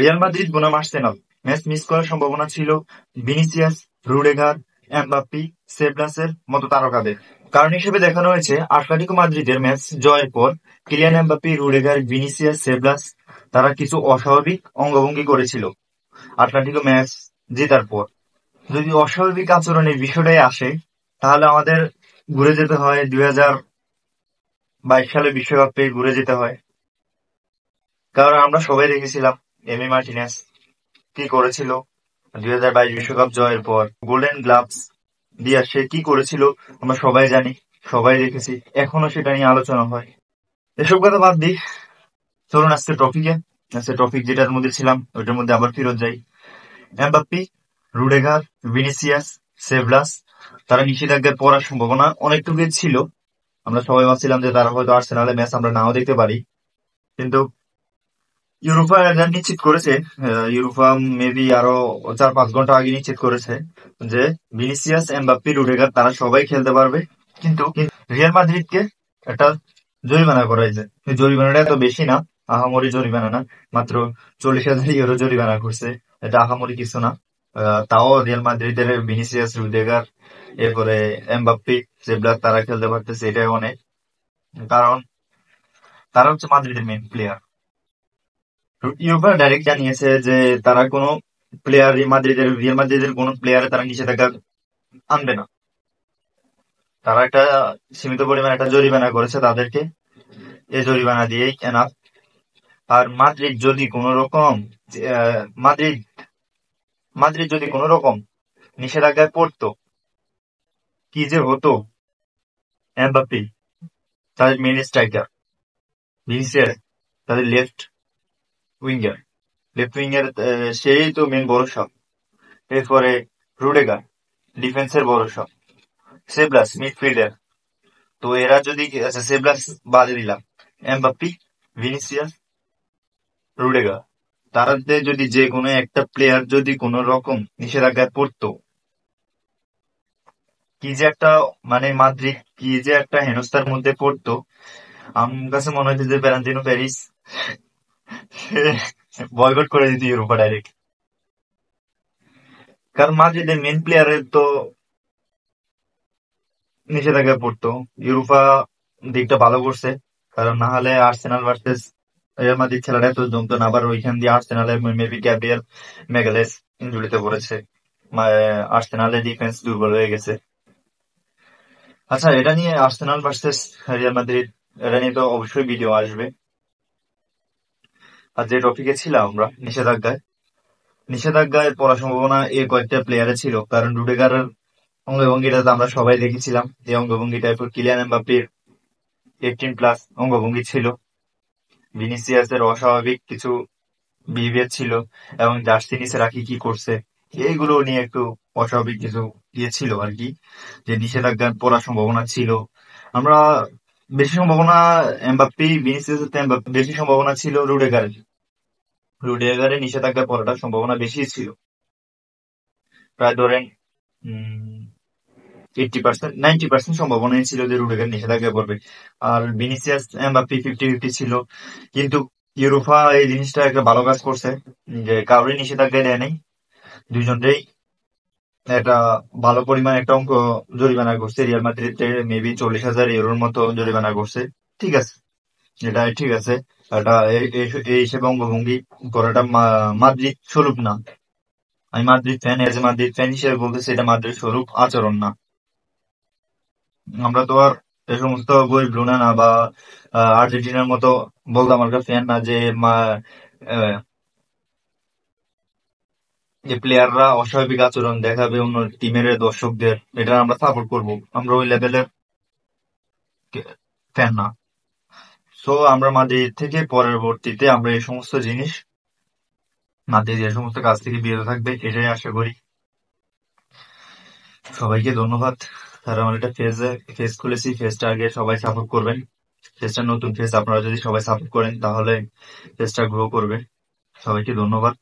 Real Madrid বনাম Arsenal match miss করার সম্ভাবনা ছিল ভিনিসিয়াস, রুডিগার, এমবাপ্পে, সেবাস্টিয়ানের মতো তারকাদের। কারণ হিসেবে দেখানো হয়েছে আটলেটিকো মাদ্রিদের ম্যাচ জয়ের পর কিলিয়ান এমবাপ্পে, রুডিগার, ভিনিসিয়াস, সেবাস তারা কিছু অস্বাভাবিক অঙ্গভঙ্গি করেছিল আটলেটিকো ম্যাচ জেতার পর। যদি অস্বাভাবিক আচরণের বিষয়টাই আসে, তাহলে আমাদের ঘুরে যেতে হয় 2022 সালে বিশ্বকাপে ঘুরে যেতে হয়। কারণ আমরা সবাই দেখেছিলাম এমি মার্টিনেজ কি করেছিল 2022 বিশ্বকাপ জয়ের পর। গোল্ডেন গ্লাভস দিয়ে সে কি করেছিল আমরা সবাই জানি, সবাই দেখেছি, এখনো সেটা নিয়ে আলোচনা হয়। এসব কথা বাদ দিই, চলুন আজকে টপিকে। আজকে টপিক যেটার মধ্যে ছিলাম ওইটার মধ্যে আবার ফেরত যাই। এমবাপ্পে, রুডিগার, ভিনিসিয়াস, সেবাস তারা নিষেধাজ্ঞায় পড়ার সম্ভাবনা অনেকটুকুই ছিল। আমরা সবাই ভাবছিলাম যে তারা হয়তো আর্সেনালের ম্যাচ আমরা নাও দেখতে পারি, কিন্তু ইউরোপা এটা নিশ্চিত করেছে। ইউরোপা মেবি আরো 4-5 ঘন্টা আগে নিশ্চিত করেছে যে ভিনিসিয়াস, এমবাপ্পে, রুডিগার তারা সবাই খেলতে পারবে। কিন্তু রিয়াল মাদ্রিদকে একটা জরিমানা করা হয়েছে। এই জরিমানাটা এত বেশি না, আহামরি জরিমানা না, মাত্র 40,000 ইউরো জরিমানা করছে। এটা আহামরি কিছু না। তাও রিয়াল মাদ্রিদের ভিনিসিয়াস, রুডিগার, এরপরে এমবাপ্পে, সেবাস তারা খেলতে পারতেছে, এটাই অনেক। কারণ তারা হচ্ছে মাদ্রিদের মেইন প্লেয়ার। ইউভা ডাইরেক্ট জানিয়েছে যে তারা কোনো প্লেয়ার রিয়াল মাদ্রিদের কোনো প্লেয়ারে তারা নিষেধাজ্ঞা আনবে না। তারা একটা সীমিত পরিমাণে একটা জরিমানা করেছে তাদেরকে, এই জরিমানা দিয়েই এনাফ। আর মাদ্রিদ যদি কোনো রকম আহ, মাদ্রিদ মাদ্রিদ যদি কোনো রকম নিষেধাজ্ঞায় পড়তো, কি যে হতো। এমবাপ্পে তাদের মেন স্ট্রাইকার, ভিনিসিয়াস তাদের উইঙ্গার লেফট উইঙ্গার, সেই তো মেন ভরসা। এরপরে রুডেগার ডিফেন্সের ভরসা, সেবাস মিডফিল্ডার। তো এরা যদি, আচ্ছা সেবাস বাদে দিলাম, এমবাপ্পে, ভিনিসিয়াস, রুডিগার, তাদের যদি যে কোনো একটা প্লেয়ার যদি কোন রকম নিষেধাজ্ঞায় পড়তো, কি যে একটা, মানে মাদ্রিদ কি যে একটা হেনস্থার মধ্যে পড়তো। আমার কাছে মনে হচ্ছে যে ফ্লোরেন্তিনো প্যারিস বয়কট করে দিত ইউরোপা ডাইরেক্ট। কারণ মাদ্রিদের মেন প্লেয়ারের তো নিষেধাজ্ঞায় পড়তো। ইউরোপা দিকটা ভালো করছে, কারণ না হলে আর্সেনাল ভার্সেস রিয়াল মাদ্রিদ খেলাটা এত জমতো না। আবার ওইখান দিয়ে আর্সেনালের মেবি গ্যাব্রিয়েল ম্যাগালেস ইনজুরিতে পড়েছে, আর্সেনালের ডিফেন্স দুর্বল হয়ে গেছে। আচ্ছা, এটা নিয়ে আর্সেনাল ভার্সেস রিয়াল মাদ্রিদ, এটা নিয়ে তো অবশ্যই ভিডিও আসবে। আর যে টপিকে ছিলাম আমরা, নিষেধাজ্ঞায় পড়ার সম্ভাবনা এই কয়েকটা প্লেয়ারে ছিল। কারণ রুডিগারের অঙ্গভঙ্গিটা তো আমরা সবাই দেখেছিলাম, এই অঙ্গভঙ্গিটা। এরপর কিলিয়ান এমবাপ্পের 18+ অঙ্গভঙ্গি ছিল, ভিনিসিয়াসের অস্বাভাবিক কিছু বিহেভিয়ার ছিল, এবং জার্সি নিচে রাখি কি করছে, এইগুলো নিয়ে একটু অস্বাভাবিক কিছু ইয়ে ছিল আর কি, যে নিষেধাজ্ঞার পড়ার সম্ভাবনা ছিল। আমরা বেশি সম্ভাবনা এমবাপ্পে, ভিনিসিয়াসের থেকে বেশি সম্ভাবনা ছিল রুডিগারের নিষেধাজ্ঞা পড়াটার সম্ভাবনা বেশি ছিল। প্রায় ধরেন 80%, 90% সম্ভাবনাই ছিল যে রুডিগার নিষেধাজ্ঞা পড়বে। আর ভিনিসিয়াস, এমবাপ্পে 50-50 ছিল। কিন্তু ইউরোপা এই জিনিসটা একটা ভালো কাজ করছে, যে কাউরে নিষেধাজ্ঞা দেয় নাই, দুইজনকেই একটা ভালো পরিমাণ একটা অঙ্ক জরিমানা করছে। রিয়াল মাদ্রিদ মেবি 40,000 ইউরোর মতো জরিমানা করছে। ঠিক আছে, এটা ঠিক আছে। এটা এই হিসেবে অঙ্গভঙ্গি করাটা মাদ্রিদ স্বরূপ না। আমি Madrid fan, as a Madrid fan হিসেবে বলতেছি, এটা মাদ্রিদ স্বরূপ আচরণ না। আমরা তো আর এই সমস্ত গরিব লুনা না, বা আর্জেন্টিনার মতো বলতাম আমার ফ্যান না, যে প্লেয়াররা অস্বাভাবিক আচরণ দেখাবে অন্য টিমের দর্শকদের, এটা আমরা সাপোর্ট করব। আমরা ওই লেভেলের ফ্যান না। সো আমরা মাদ্রিদ থেকে পরবর্তীতে আমরা এই সমস্ত জিনিস, মাদ্রিদ এই সমস্ত কাজ থেকে বিরত থাকবে, এটাই আশা করি। সবাইকে ধন্যবাদ। তারা আমার একটা ফেজ খুলেছি, ফেজটা আগে সবাই সাপোর্ট করবেন। ফেজটা নতুন ফেজ, আপনারা যদি সবাই সাপোর্ট করেন তাহলে ফেজটা গ্রো করবে। সবাইকে ধন্যবাদ।